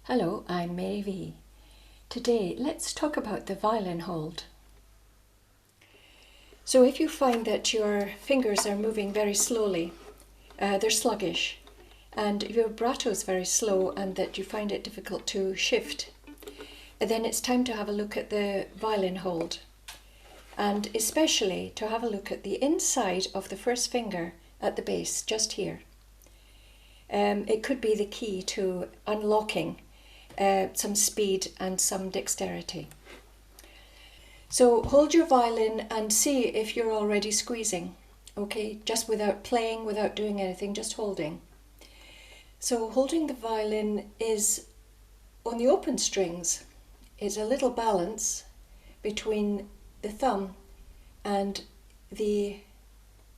Hello, I'm Mary V. Today let's talk about the violin hold. So if you find that your fingers are moving very slowly, they're sluggish, and your vibrato is very slow and that you find it difficult to shift, then it's time to have a look at the violin hold, and especially to have a look at the inside of the first finger at the base, just here. It could be the key to unlocking some speed and some dexterity. So hold your violin and see if you're already squeezing, okay? Just without playing, without doing anything, just holding. So holding the violin is on the open strings. It's a little balance between the thumb and the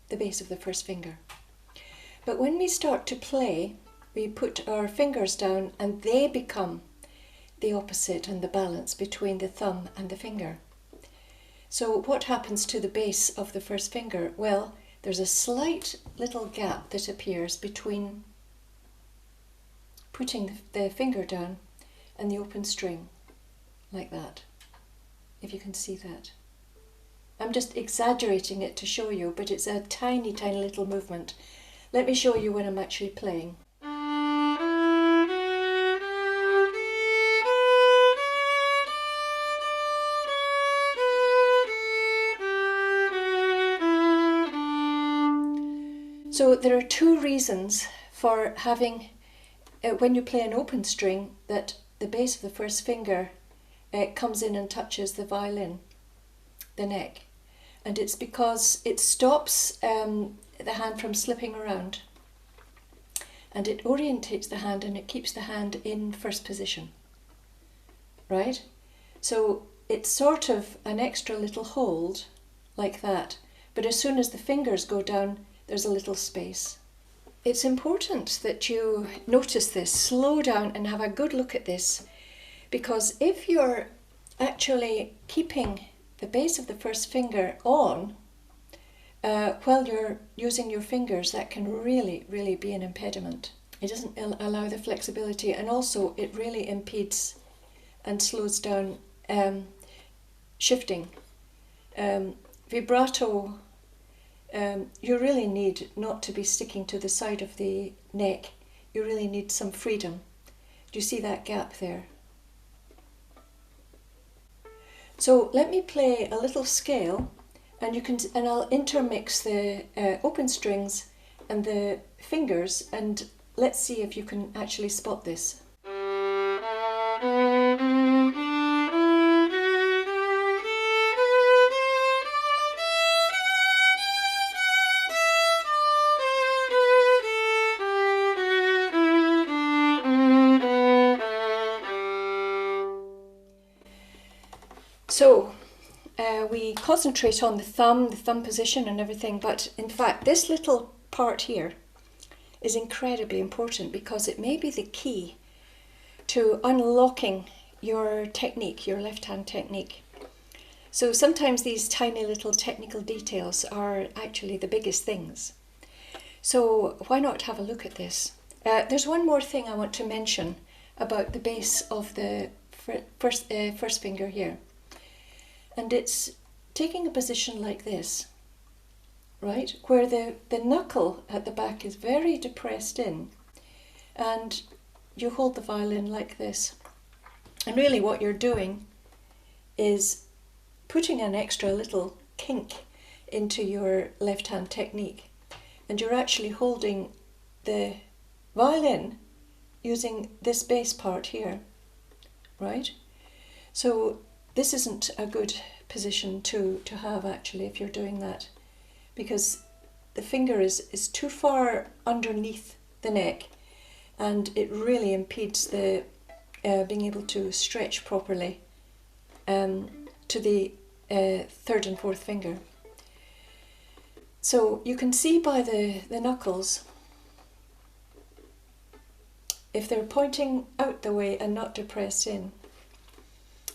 base of the first finger. But when we start to play, we put our fingers down and they become the opposite and the balance between the thumb and the finger. So what happens to the base of the first finger? Well, there's a slight little gap that appears between putting the finger down and the open string, like that, if you can see that. I'm just exaggerating it to show you, but it's a tiny, tiny little movement. Let me show you when I'm actually playing. So there are two reasons for having, when you play an open string, that the base of the first finger comes in and touches the violin, the neck. And it's because it stops the hand from slipping around, and it orientates the hand and it keeps the hand in first position, right? So it's sort of an extra little hold like that, but as soon as the fingers go down, there's a little space. It's important that you notice this, slow down and have a good look at this, because if you're actually keeping the base of the first finger on while you're using your fingers, that can really, really be an impediment. It doesn't allow the flexibility, and also it really impedes and slows down shifting. Vibrato, you really need not to be sticking to the side of the neck. You really need some freedom. Do you see that gap there? So let me play a little scale, and I'll intermix the open strings and the fingers, and let's see if you can actually spot this. So we concentrate on the thumb position and everything, but in fact this little part here is incredibly important because it may be the key to unlocking your technique, your left hand technique. So sometimes these tiny little technical details are actually the biggest things. So why not have a look at this? There's one more thing I want to mention about the base of the first finger here. And it's taking a position like this, right, where the knuckle at the back is very depressed in, and you hold the violin like this. And really what you're doing is putting an extra little kink into your left hand technique, and you're actually holding the violin using this bass part here, right? So this isn't a good position to have actually if you're doing that, because the finger is too far underneath the neck and it really impedes the being able to stretch properly to the third and fourth finger. So you can see by the knuckles, if they're pointing out the way and not depressed in,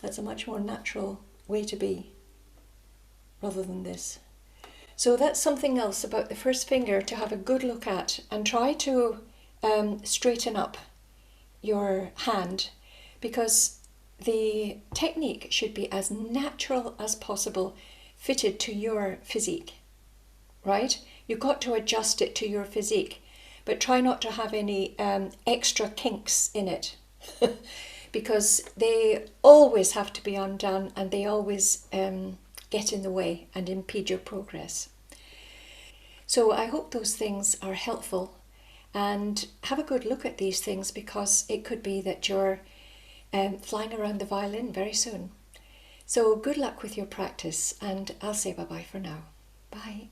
that's a much more natural way to be, rather than this. So that's something else about the first finger to have a good look at, and try to straighten up your hand because the technique should be as natural as possible, fitted to your physique, right? You've got to adjust it to your physique, but try not to have any extra kinks in it because they always have to be undone and they always get in the way and impede your progress. So I hope those things are helpful, and have a good look at these things because it could be that you're flying around the violin very soon. So good luck with your practice, and I'll say bye-bye for now. Bye.